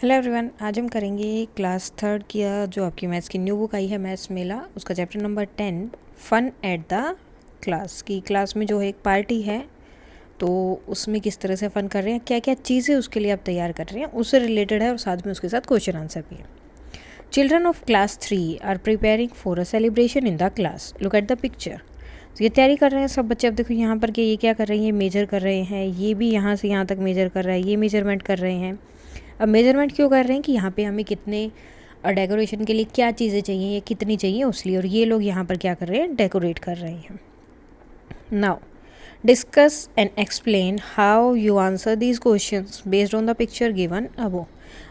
Hello everyone, आज हम करेंगे क्लास थर्ड की जो आपकी मैथ्स की न्यू बुक आई है मैथ्स मेला, उसका chapter number 10 fun at the class की। क्लास में जो है एक पार्टी है, तो उसमें किस तरह से फ़न कर रहे हैं, क्या क्या चीज़ें उसके लिए आप तैयार कर रहे हैं, उससे रिलेटेड है और साथ में उसके साथ क्वेश्चन आंसर भी है। Children of class 3 are preparing for a celebration in the class, look at the picture. तो ये तैयारी कर रहे हैं सब बच्चे। अब देखो यहाँ पर कि ये क्या कर रहे हैं, ये मेजर कर रहे हैं, ये भी यहाँ से यहाँ तक मेजर कर रहा है, ये मेजरमेंट कर रहे हैं। अब मेजरमेंट क्यों कर रहे हैं कि यहाँ पे हमें कितने डेकोरेशन के लिए क्या चीज़ें चाहिए, ये कितनी चाहिए उस लिए, और ये लोग यहाँ पर क्या कर रहे हैं, डेकोरेट कर रहे हैं। Now discuss and explain how you answer these questions based on the picture given अबो।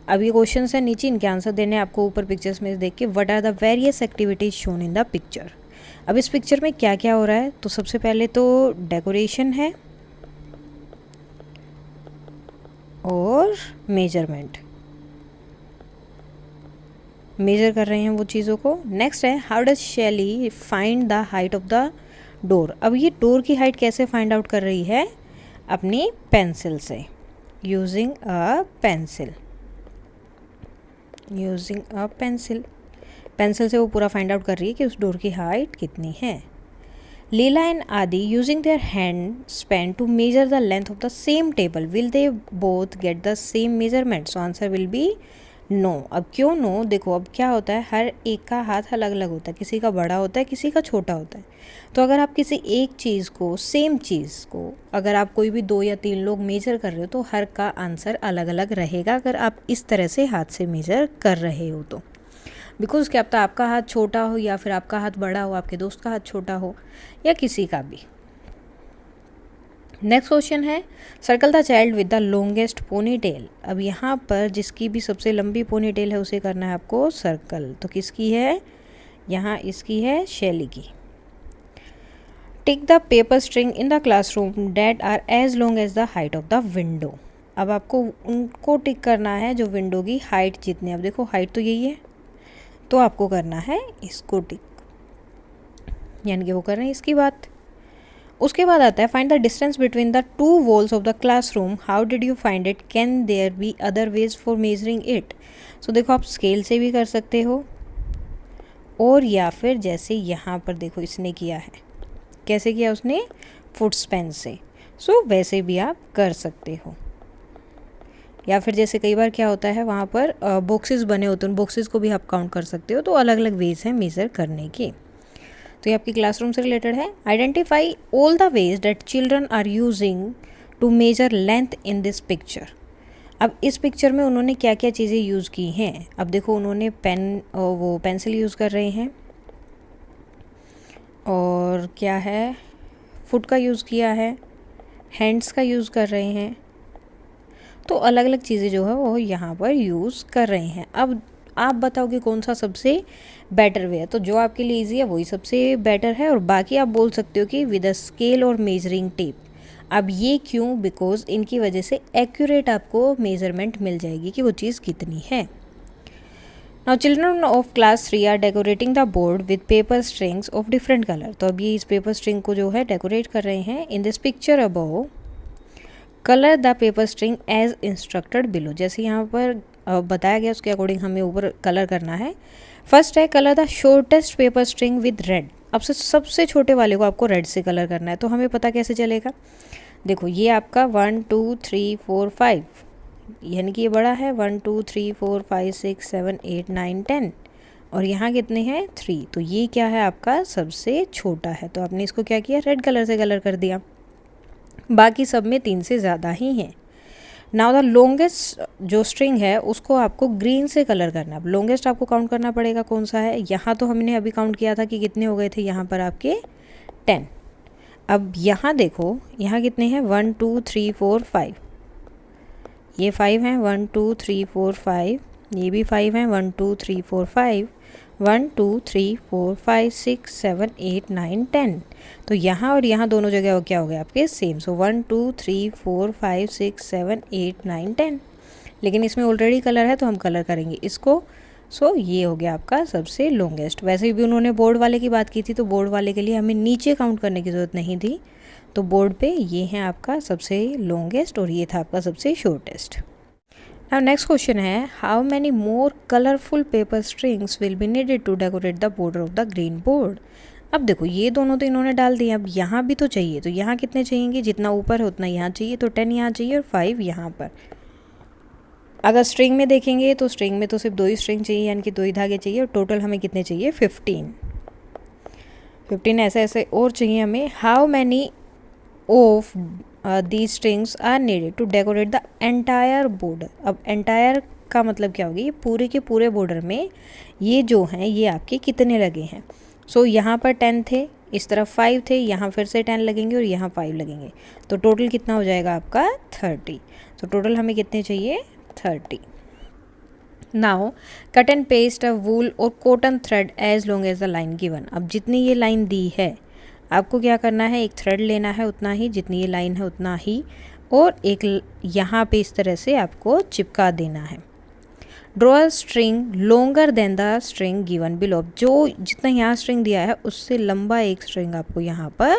अब ये क्वेश्चन है नीचे, इनके आंसर देने आपको ऊपर पिक्चर्स में देख के। What are the various activities shown in the picture. अब इस पिक्चर में क्या क्या हो रहा है, तो सबसे पहले तो डेकोरेशन है और मेजरमेंट, मेजर कर रहे हैं वो चीज़ों को। नेक्स्ट है हाउ डज शैली find the height of the door. अब ये डोर की हाइट कैसे फाइंड आउट कर रही है, अपनी पेंसिल से, using a pencil, using a pencil. Pencil से वो पूरा फाइंड आउट कर रही है कि उस डोर की हाइट कितनी है। Leela and Adi using their hand span to measure the length of the same table. Will they both get the same measurement? So answer will be no. अब क्यों no? देखो अब क्या होता है, हर एक का हाथ अलग अलग होता है, किसी का बड़ा होता है, किसी का छोटा होता है। तो अगर आप किसी एक चीज़ को, सेम चीज़ को, अगर आप कोई भी 2 या 3 लोग मेजर कर रहे हो तो हर का आंसर अलग अलग रहेगा, अगर आप इस तरह से हाथ से मेजर कर रहे हो तो। बिकॉज क्या पता आपका हाथ छोटा हो या फिर आपका हाथ बड़ा हो, आपके दोस्त का हाथ छोटा हो या किसी का भी। नेक्स्ट क्वेश्चन है circle the child with the longest ponytail. अब यहाँ पर जिसकी भी सबसे लंबी पोनी टेल है उसे करना है आपको सर्कल। तो किसकी है, यहाँ इसकी है, शैली की। Tick the paper string in the classroom that are as long as the height of the window. अब आपको उनको टिक करना है जो विंडो की हाइट जितनी। अब देखो हाइट तो यही है, तो आपको करना है इसको टिक, यानी कि वो कर रहे हैं इसकी बात। उसके बाद आता है find the distance between the 2 walls of the classroom, how did you find it, can there be other ways for measuring it. So देखो आप स्केल से भी कर सकते हो, और या फिर जैसे यहाँ पर देखो इसने किया है, कैसे किया उसने, फुट स्पैन से। सो वैसे भी आप कर सकते हो, या फिर जैसे कई बार क्या होता है वहाँ पर बॉक्सेस बने होते हैं, उन बॉक्सेस को भी आप काउंट कर सकते हो। तो अलग अलग वेज हैं मेज़र करने के। तो ये आपकी क्लासरूम से रिलेटेड है। Identify all the ways that children are using to measure length in this picture. अब इस पिक्चर में उन्होंने क्या क्या चीज़ें यूज़ की हैं। अब देखो उन्होंने वो पेंसिल यूज़ कर रहे हैं, और क्या है, फुट का यूज़ किया है, हैंड्स का यूज़ कर रहे हैं। तो अलग अलग चीज़ें जो है वो यहाँ पर यूज़ कर रहे हैं। अब आप बताओ कि कौन सा सबसे बेटर वे है। तो जो आपके लिए इजी है वही सबसे बेटर है, और बाकी आप बोल सकते हो कि विद अ स्केल और मेजरिंग टेप। अब ये क्यों, बिकॉज इनकी वजह से एक्यूरेट आपको मेजरमेंट मिल जाएगी कि वो चीज़ कितनी है। Now children of class 3 are decorating the board with paper strings of different colour. तो अब ये इस पेपर स्ट्रिंग को जो है डेकोरेट कर रहे हैं। In this picture above colour the paper string as instructed below. जैसे यहाँ पर बताया गया उसके अकॉर्डिंग हमें ऊपर कलर करना है। फर्स्ट है colour the shortest paper string with red. अब से सबसे छोटे वाले को आपको रेड से कलर करना है। तो हमें पता कैसे चलेगा, देखो ये आपका 1 2 3 4 5, यानी कि ये बड़ा है 1 2 3 4 5 6 7 8 9 10, और यहाँ कितने हैं 3। तो ये क्या है, आपका सबसे छोटा है। तो आपने इसको क्या किया, रेड कलर से कलर कर दिया। बाकी सब में 3 से ज़्यादा ही हैं। नाउ द लॉन्गेस्ट जो स्ट्रिंग है उसको आपको ग्रीन से कलर करना है। अब लॉन्गेस्ट आपको काउंट करना पड़ेगा कौन सा है। यहाँ तो हमने अभी काउंट किया था कि कितने हो गए थे, यहाँ पर आपके 10। अब यहाँ देखो यहाँ कितने हैं, 1 2 3 4 5, ये 5 हैं, 1 2 3 4 5, ये भी 5 हैं, 1 2 3 4 5, 1 2 3 4 5 6 7 8 9 10। तो यहाँ और यहाँ दोनों जगह क्या हो गया आपके सेम। सो 1 2 3 4 5 6 7 8 9 10, लेकिन इसमें ऑलरेडी कलर है तो हम कलर करेंगे इसको। सो ये हो गया आपका सबसे लॉन्गेस्ट। वैसे भी उन्होंने बोर्ड वाले की बात की थी, तो बोर्ड वाले के लिए हमें नीचे काउंट करने की ज़रूरत नहीं थी। तो बोर्ड पे ये है आपका सबसे लॉन्गेस्ट और ये था आपका सबसे शॉर्टेस्ट। अब नेक्स्ट क्वेश्चन है, how many more colourful paper strings will be needed to decorate the border of the green board. अब देखो ये दोनों तो इन्होंने डाल दिए, अब यहाँ भी तो चाहिए, तो यहाँ कितने चाहिएंगे, जितना ऊपर है उतना यहाँ चाहिए, तो 10 यहाँ चाहिए और 5 यहाँ पर। अगर स्ट्रिंग में देखेंगे तो स्ट्रिंग में तो सिर्फ 2 ही स्ट्रिंग चाहिए, यानी कि 2 ही धागे चाहिए, और टोटल हमें कितने चाहिए, 15 ऐसे ऐसे और चाहिए हमें। How many of the strings are needed to decorate the entire border. अब एंटायर का मतलब क्या होगी, ये पूरे के पूरे बॉर्डर में ये जो हैं ये आपके कितने लगे हैं। सो यहाँ पर 10 थे, इस तरफ 5 थे, यहाँ फिर से 10 लगेंगे और यहाँ 5 लगेंगे, तो टोटल कितना हो जाएगा आपका 30। तो टोटल हमें कितने चाहिए, 30। Now cut and paste a wool or cotton thread as long as the line given. अब जितनी ये लाइन दी है आपको क्या करना है, एक थ्रेड लेना है उतना ही, जितनी ये लाइन है उतना ही, और एक यहाँ पे इस तरह से आपको चिपका देना है। Draw a string longer than the string given below. जो जितना यहाँ स्ट्रिंग दिया है उससे लंबा एक स्ट्रिंग आपको यहाँ पर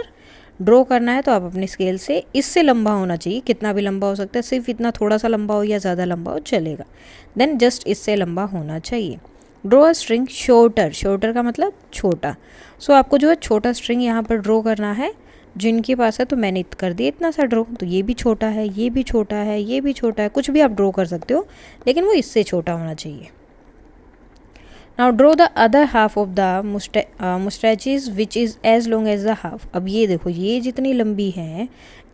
ड्रॉ करना है, तो आप अपने स्केल से इससे लंबा होना चाहिए, कितना भी लंबा हो सकता है, सिर्फ इतना थोड़ा सा लंबा हो या ज़्यादा लंबा हो चलेगा, देन जस्ट इससे लंबा होना चाहिए। Draw a string shorter, shorter का मतलब छोटा। सो आपको जो है छोटा स्ट्रिंग यहाँ पर ड्रॉ करना है, जिनके पास है तो मैंने कर दिया इतना सा ड्रॉ, तो ये भी छोटा है, ये भी छोटा है, ये भी छोटा है, कुछ भी आप ड्रॉ कर सकते हो, लेकिन वो इससे छोटा होना चाहिए। Now draw the other half of the moustaches which is as long as the half. अब ये देखो ये जितनी लंबी है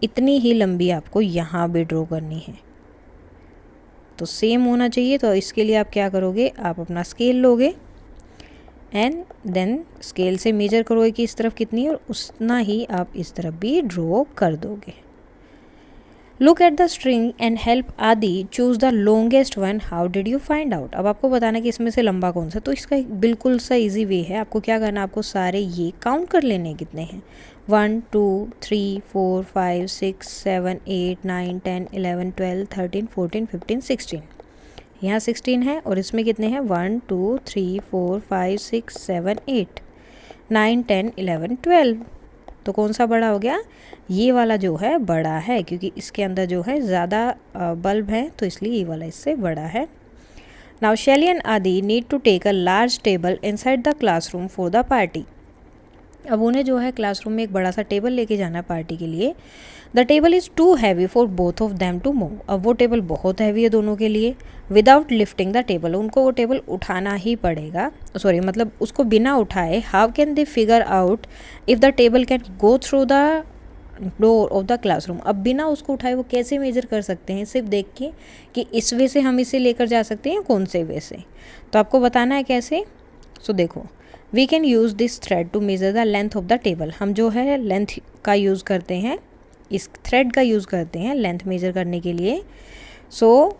इतनी ही लंबी आपको यहाँ भी ड्रॉ करनी है, तो सेम होना चाहिए। तो इसके लिए आप क्या करोगे, आप अपना स्केल लोगे एंड देन स्केल से मेजर करोगे कि इस तरफ कितनी है, और उतना ही आप इस तरफ भी ड्रॉ कर दोगे। Look at the string and help Aadi choose the longest one, how did you find out. अब आपको बताना है कि इसमें से लंबा कौन सा, तो इसका एक बिल्कुल सा इजी वे है, आपको क्या करना है, आपको सारे ये काउंट कर लेने कितने हैं, 1 2 3 4 5 6 7 8 9 10 11 12 13 14 15 16। यहाँ 16 है और इसमें कितने हैं, 1 2 3 4 5 6 7 8 9 10 11 12। तो कौन सा बड़ा हो गया, ये वाला जो है बड़ा है, क्योंकि इसके अंदर जो है ज़्यादा बल्ब है, तो इसलिए ये वाला इससे बड़ा है। Now Shaily and Aadi need to take a large table inside the classroom for the party. अब उन्हें जो है क्लासरूम में एक बड़ा सा टेबल लेके जाना है पार्टी के लिए। The table is too heavy for both of them to move. अब वो टेबल बहुत हैवी है दोनों के लिए, विदाउट लिफ्टिंग द टेबल, उनको वो टेबल उठाना ही पड़ेगा, सॉरी मतलब उसको बिना उठाए। How can they figure out if the table can go through the door of the classroom. अब बिना उसको उठाए वो कैसे मेजर कर सकते हैं, सिर्फ देख के कि इस वे से हम इसे लेकर जा सकते हैं, कौन से वे से, तो आपको बताना है कैसे। सो देखो, we can use this thread to measure the length of the table. हम जो है लेंथ का यूज़ करते हैं, इस थ्रेड का यूज़ करते हैं लेंथ मेजर करने के लिए। So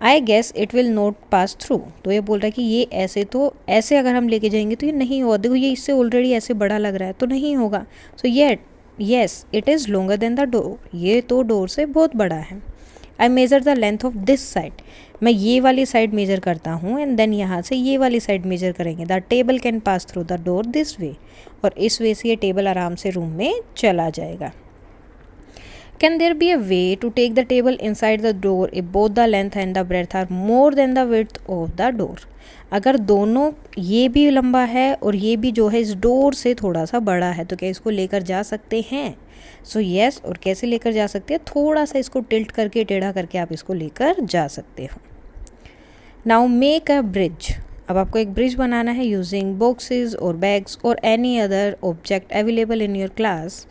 I guess it will not pass through. तो ये बोल रहा है कि ये ऐसे, तो ऐसे अगर हम लेके जाएंगे तो ये नहीं होगा, देखो ये इससे ऑलरेडी ऐसे बड़ा लग रहा है, तो नहीं होगा। So yes it is longer than the door, ये तो डोर से बहुत बड़ा है। I measure the length of this side, मैं ये वाली साइड मेज़र करता हूँ, एंड देन यहाँ से ये वाली साइड मेज़र करेंगे। The table can pass through the door this way, और इस वे से ये टेबल आराम से रूम में चला जाएगा। Can there be a way to take the table inside the door if both the length and the breadth are more than the width of the door. अगर दोनों, ये भी लंबा है और ये भी जो है इस डोर से थोड़ा सा बड़ा है, तो क्या इसको लेकर जा सकते हैं। सो येस, और कैसे लेकर जा सकते हैं, थोड़ा सा इसको टिल्ट करके, टेढ़ा करके आप इसको लेकर जा सकते हो। Now make a bridge. अब आपको एक ब्रिज बनाना है यूजिंग बॉक्सेस और बैग्स और any other object available in your class.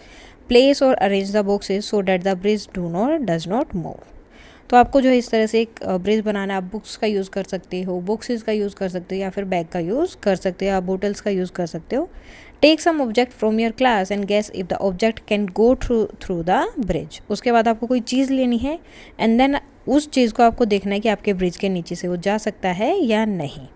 Place और arrange the boxes so that the bridge does not move. तो आपको जो है इस तरह से एक ब्रिज बनाना है। आप बुक्स का यूज़ कर सकते हो, बॉक्सेस का यूज़ कर सकते हो, या फिर बैग का यूज़ कर सकते हो, आप बोटल्स का यूज़ कर सकते हो। Take some object from your class and guess if the object can go through the bridge. उसके बाद आपको कोई चीज़ लेनी है एंड देन उस चीज़ को आपको देखना है कि आपके ब्रिज के नीचे से वो जा सकता है या नहीं।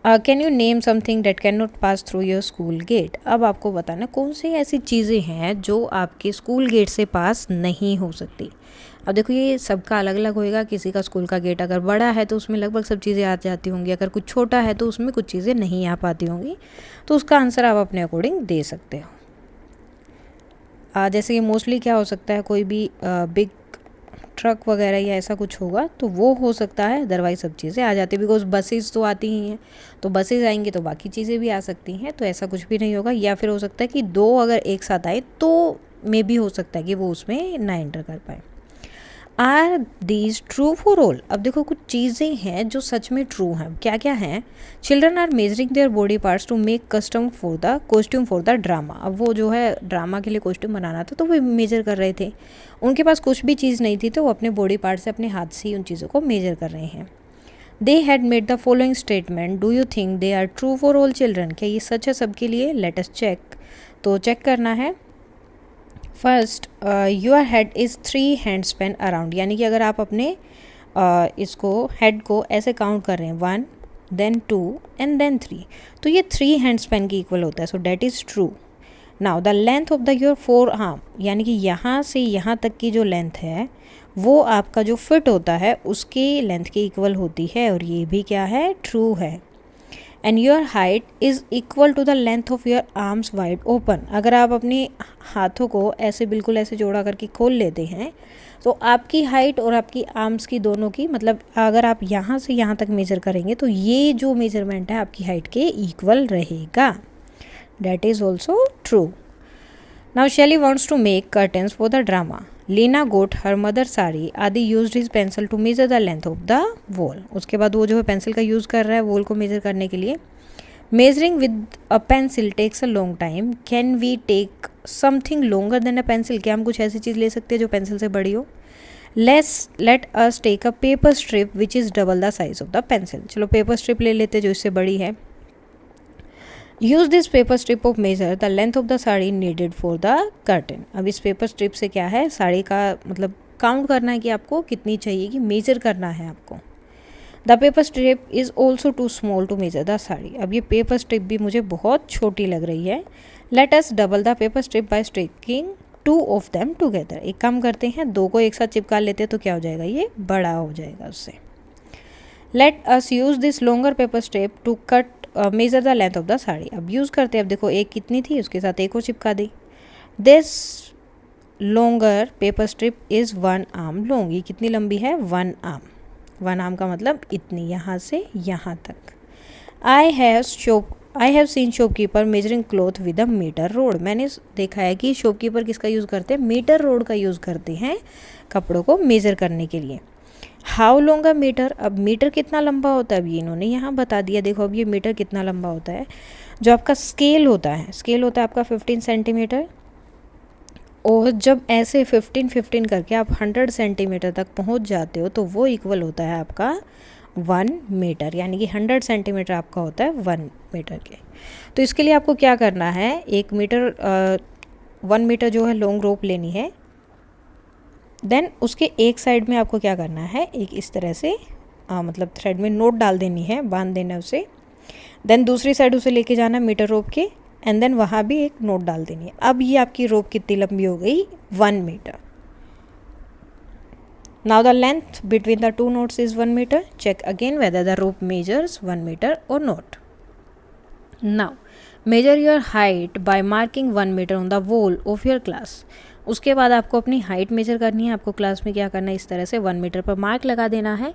Can you name something that can not pass through your school gate. अब आपको बताना कौन सी ऐसी चीज़ें हैं जो आपके स्कूल गेट से पास नहीं हो सकती। अब देखो ये सबका अलग अलग होएगा, किसी का स्कूल का गेट अगर बड़ा है तो उसमें लगभग सब चीज़ें आ जाती होंगी, अगर कुछ छोटा है तो उसमें कुछ चीज़ें नहीं आ पाती होंगी, तो उसका आंसर आप अपने अकॉर्डिंग दे सकते हो। जैसे कि मोस्टली क्या हो सकता है, कोई भी बिग ट्रक वगैरह या ऐसा कुछ होगा तो वो हो सकता है, अदरवाइज सब चीज़ें आ जाती है, बिकॉज बसेस तो आती ही हैं, तो बसेस आएंगी तो बाकी चीज़ें भी आ सकती हैं, तो ऐसा कुछ भी नहीं होगा। या फिर हो सकता है कि दो अगर एक साथ आए तो मे भी हो सकता है कि वो उसमें ना एंटर कर पाए। Are these true for all? अब देखो कुछ चीज़ें हैं जो सच में ट्रू हैं, क्या क्या हैं? Children are measuring their body parts to make costume for the drama. अब वो जो है ड्रामा के लिए कॉस्ट्यूम बनाना था तो वो मेजर कर रहे थे, उनके पास कुछ भी चीज़ नहीं थी तो वो अपने बॉडी पार्ट से अपने हाथ से ही उन चीज़ों को मेजर कर रहे हैं। They had made the following statement, do you think they are true for all children? क्या ये सच है सबके लिए? Let us check. तो चेक करना है। First, your head is 3 hand span around, यानी कि अगर आप अपने इसको हेड को ऐसे काउंट कर रहे हैं 1 देन 2 एंड देन 3, तो ये 3 हैंड स्पेन की इक्वल होता है, so that is true. Now the length of the your 4 arm, यानी कि यहाँ से यहाँ तक की जो लेंथ है वो आपका जो फिट होता है उसकी लेंथ के इक्वल होती है, और ये भी क्या है? ट्रू है। And your height is equal to the length of your arms wide open, अगर आप अपने हाथों को ऐसे बिल्कुल ऐसे जोड़ा करके खोल लेते हैं तो आपकी हाइट और आपकी आर्म्स की दोनों की, मतलब अगर आप यहाँ से यहाँ तक मेजर करेंगे तो ये जो मेजरमेंट है आपकी हाइट के इक्वल रहेगा। That is also true. Now Shaili wants to make curtains for the drama. Leena got her mother sari, Aadi use his pencil to measure the length of the wall. उसके बाद वो जो है पेंसिल का यूज़ कर रहा है वॉल को मेजर करने के लिए। Measuring with a pencil takes a long time, can we take something longer than a pencil? क्या हम कुछ ऐसी चीज़ ले सकते हैं जो पेंसिल से बड़ी हो? Let us take a paper strip which is double the size of the pencil. चलो पेपर स्ट्रिप ले लेते हैं जो इससे बड़ी है। Use this paper strip of measure the length of the sari needed for the curtain. अब इस पेपर स्ट्रिप से क्या है, साड़ी का मतलब काउंट करना है कि आपको कितनी चाहिए, कि मेजर करना है आपको। The paper strip is also too small to measure the sari. अब ये पेपर स्ट्रिप भी मुझे बहुत छोटी लग रही है। Let us double the paper strip by sticking 2 of them together. एक काम करते हैं, 2 को एक साथ चिपका लेते हैं तो क्या हो जाएगा, ये बड़ा हो जाएगा उससे। Let us use this longer paper strip to cut measure the length of the sari. अब यूज़ करते हैं, अब देखो एक कितनी थी उसके साथ एक और चिपका दी। This longer paper strip is 1 arm long, ये कितनी लंबी है? 1 आर्म। 1 आर्म का मतलब इतनी, यहाँ से यहाँ तक। I have seen shopkeeper measuring cloth with a metre rod. मैंने देखा है कि शॉपकीपर किसका यूज़ करते हैं? मीटर रोड का यूज़ करते हैं कपड़ों को मेज़र करने के लिए। How long a metre? अब मीटर कितना लंबा होता है, अब ये इन्होंने यहाँ बता दिया। देखो अब ये मीटर कितना लंबा होता है। जो आपका स्केल होता है आपका 15 सेंटीमीटर, और जब ऐसे 15 करके आप 100 सेंटीमीटर तक पहुँच जाते हो तो वो इक्वल होता है आपका 1 मीटर, यानी कि 100 सेंटीमीटर आपका होता है 1 मीटर के। तो इसके लिए आपको क्या करना है, 1 मीटर जो है लॉन्ग रोप लेनी है। देन उसके एक साइड में आपको क्या करना है, एक इस तरह से मतलब थ्रेड में नोट डाल देनी है, बांध देना है उसे। देन दूसरी साइड उसे लेके जाना मीटर रोप के, एंड देन वहाँ भी एक नोट डाल देनी है। अब ये आपकी रोप कितनी लंबी हो गई? 1 metre. Now the length between the 2 notes is 1 metre. Check again whether the rope measures 1 metre और not. Now measure your height by marking 1 metre on the wall of your class. उसके बाद आपको अपनी हाइट मेजर करनी है। आपको class में क्या करना है, इस तरह से 1 मीटर पर मार्क लगा देना है।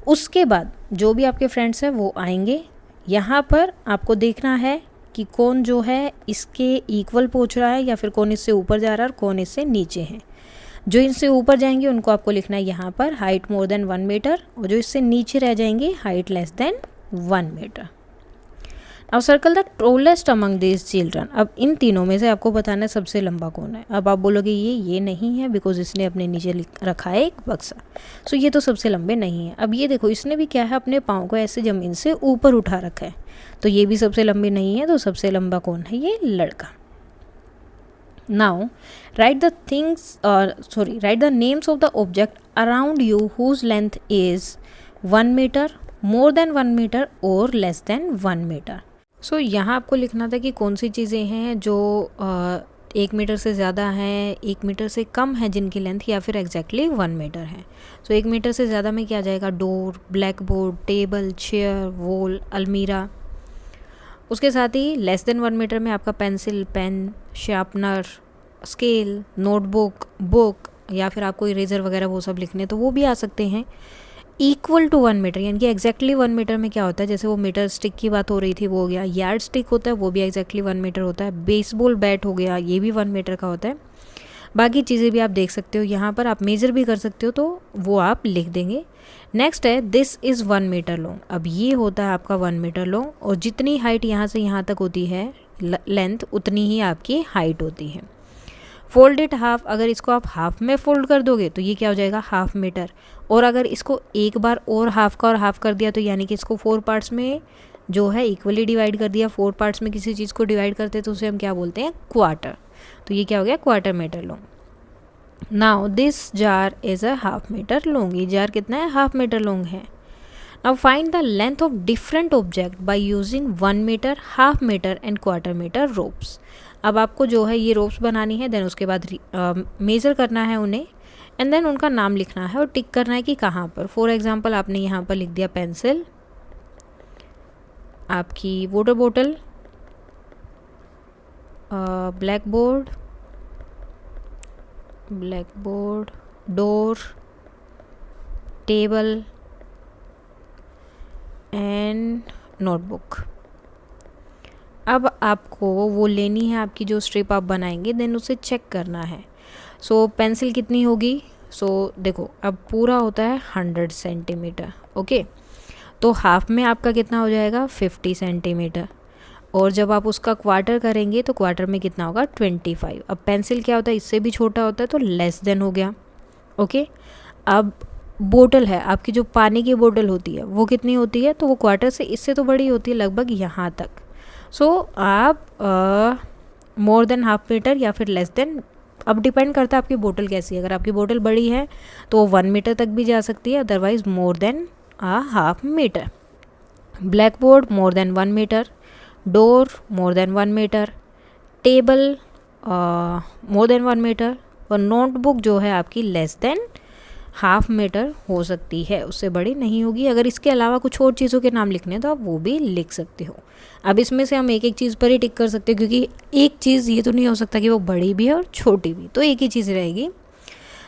उसके बाद जो भी आपके फ्रेंड्स हैं वो आएंगे, यहाँ पर आपको देखना है कि कौन जो है इसके इक्वल पहुँच रहा है या फिर कौन इससे ऊपर जा रहा है और कौन इससे नीचे है। जो इनसे ऊपर जाएंगे उनको आपको लिखना है यहाँ पर हाइट मोर देन 1 मीटर, और जो इससे नीचे रह जाएंगे हाइट लेस देन 1 मीटर। अब circle the tallest among this children. अब इन तीनों में से आपको बताना है सबसे लंबा कौन है। अब आप बोलोगे ये नहीं है, बिकॉज इसने अपने नीचे रखा है एक बक्सा, सो ये तो सबसे लंबे नहीं है। अब ये देखो इसने भी क्या है, अपने पाँव को ऐसे ज़मीन से ऊपर उठा रखा है, तो ये भी सबसे लंबे नहीं है। तो सबसे लंबा कौन है? ये लड़का। Now write the names of the object around you whose length is 1 metre, more than 1 metre or less than 1 metre. So यहाँ आपको लिखना था कि कौन सी चीज़ें हैं जो 1 मीटर से ज़्यादा हैं, 1 मीटर से कम है जिनकी लेंथ, या फिर एग्जैक्टली 1 मीटर है। सो 1 मीटर से ज़्यादा में क्या जाएगा? Door, black board, table, chair, wall, अलमीरा। उसके साथ ही लेस देन 1 मीटर में आपका pencil, pen, sharpener, scale, notebook, book, या फिर आपको इरेजर वगैरह वो सब लिखने तो वो भी आ सकते हैं। इक्वल टू 1 मीटर यानी कि एग्जैक्टली 1 मीटर में क्या होता है, जैसे वो मीटर स्टिक की बात हो रही थी वो हो गया, यार्ड स्टिक होता है वो भी एग्जैक्टली 1 मीटर होता है, बेसबॉल बैट हो गया ये भी 1 मीटर का होता है। बाकी चीज़ें भी आप देख सकते हो यहाँ पर, आप मेज़र भी कर सकते हो तो वो आप लिख देंगे। नेक्स्ट है दिस इज़ 1 मीटर लॉन्ग। अब ये होता है आपका 1 मीटर लॉन्ग, और जितनी हाइट यहाँ से यहाँ तक होती है लेंथ उतनी ही आपकी हाइट होती है। फोल्ड इट हाफ, अगर इसको आप हाफ में फोल्ड कर दोगे तो ये क्या हो जाएगा 1/2 मीटर, और अगर इसको एक बार और हाफ का और हाफ कर दिया तो यानी कि इसको 4 पार्ट्स में जो है इक्वली डिवाइड कर दिया। 4 पार्ट्स में किसी चीज़ को डिवाइड करते हैं तो उसे हम क्या बोलते हैं क्वार्टर। तो ये क्या हो गया 1/4 metre long. Now this jar is a 1/2 metre long, ये जार कितना है 1/2 मीटर लॉन्ग है। Now find the length of different object by using 1 metre, 1/2 metre and 1/4 metre ropes. अब आपको जो है ये रोप्स बनानी है, देन उसके बाद मेज़र करना है उन्हें, एंड देन उनका नाम लिखना है और टिक करना है कि कहाँ पर। फॉर एग्जांपल आपने यहाँ पर लिख दिया पेंसिल, आपकी वाटर बोतल, black board, door, table and notebook. अब आपको वो लेनी है आपकी जो स्ट्रिप आप बनाएंगे, देन उसे चेक करना है। सो पेंसिल कितनी होगी, सो देखो अब पूरा होता है 100 सेंटीमीटर, ओके, तो हाफ में आपका कितना हो जाएगा 50 सेंटीमीटर, और जब आप उसका क्वार्टर करेंगे तो क्वार्टर में कितना होगा 25। अब पेंसिल क्या होता है इससे भी छोटा होता है तो लेस देन हो गया, ओके। अब बोतल है आपकी, जो पानी की बोतल होती है वो कितनी होती है, तो वो क्वार्टर से इससे तो बड़ी होती है लगभग यहाँ तक। सो आप मोर देन 1/2 मीटर या फिर लेस देन, अब डिपेंड करता है आपकी बोतल कैसी है। अगर आपकी बोतल बड़ी है तो 1 मीटर तक भी जा सकती है, otherwise more than 1/2 metre. Blackboard more than 1 metre, door more than 1 metre, table more than 1 metre, और नोटबुक जो है आपकी लेस देन 1/2 मीटर हो सकती है, उससे बड़ी नहीं होगी। अगर इसके अलावा कुछ और चीज़ों के नाम लिखने हैं तो आप वो भी लिख सकते हो। अब इसमें से हम एक एक चीज़ पर ही टिक कर सकते हैं, क्योंकि एक चीज़ ये तो नहीं हो सकता कि वो बड़ी भी है और छोटी भी, तो एक ही चीज़ रहेगी।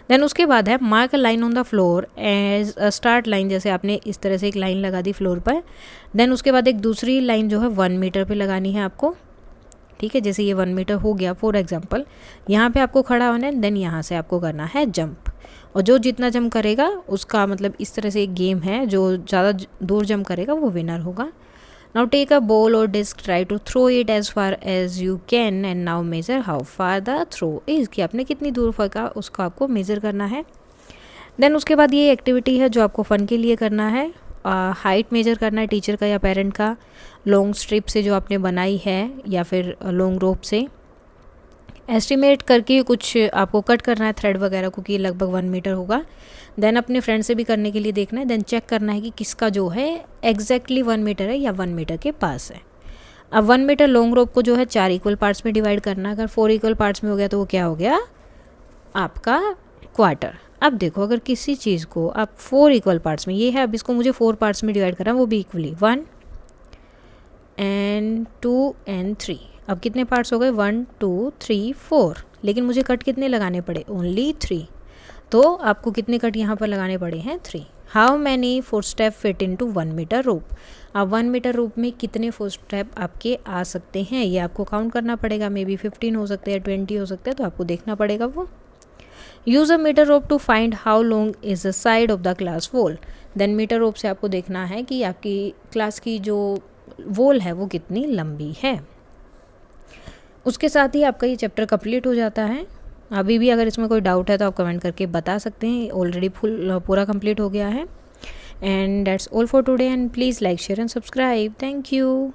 देन उसके बाद है mark a line on the floor as a start line, जैसे आपने इस तरह से एक लाइन लगा दी फ्लोर पर। देन उसके बाद एक दूसरी लाइन जो है 1 मीटर पे लगानी है आपको, ठीक है। जैसे ये 1 मीटर हो गया फॉर एग्जांपल, यहाँ पे आपको खड़ा होना है, देन यहाँ से आपको करना है जंप, और जो जितना जंप करेगा उसका मतलब इस तरह से एक गेम है, जो ज़्यादा दूर जंप करेगा वो विनर होगा। Now take a ball or disc, try to throw it as far as you can and now measure how far the throw is, कि आपने कितनी दूर फेंका उसको आपको मेज़र करना है। देन उसके बाद ये एक्टिविटी है जो आपको फ़न के लिए करना है, हाइट मेजर करना है टीचर का या पेरेंट का, लॉन्ग स्ट्रिप से जो आपने बनाई है या फिर लॉन्ग रोप से एस्टिमेट करके कुछ आपको कट करना है थ्रेड वगैरह को कि लगभग 1 मीटर होगा। देन अपने फ्रेंड से भी करने के लिए देखना है, देन चेक करना है कि किसका जो है एग्जैक्टली 1 मीटर है या 1 मीटर के पास है। अब 1 मीटर लॉन्ग रोप को जो है 4 इक्वल पार्ट्स में डिवाइड करना है। अगर 4 इक्वल पार्ट्स में हो गया तो वो क्या हो गया आपका क्वार्टर। अब देखो अगर किसी चीज़ को आप 4 इक्वल पार्ट्स में, ये है अब इसको मुझे 4 पार्ट्स में डिवाइड करना है, वो भी इक्वली 1 and 2 and 3। अब कितने पार्ट्स हो गए 1 2 3 4, लेकिन मुझे कट कितने लगाने पड़े ओनली 3, तो आपको कितने कट यहाँ पर लगाने पड़े हैं 3। How many foot step fit into 1 metre rope. अब 1 मीटर रोप में कितने फुट स्टेप आपके आ सकते हैं ये आपको काउंट करना पड़ेगा, मे बी 15 हो सकते हैं 20 हो सकते हैं, तो आपको देखना पड़ेगा वो। Use a metre rope to find how long is the side of the class wall. Then metre rope से आपको देखना है कि आपकी क्लास की जो वॉल है वो कितनी लंबी है। उसके साथ ही आपका ये चैप्टर कंप्लीट हो जाता है। अभी भी अगर इसमें कोई डाउट है तो आप कमेंट करके बता सकते हैं, ऑलरेडी पूरा कंप्लीट हो गया है। And that's all for today and please like share and subscribe. Thank you.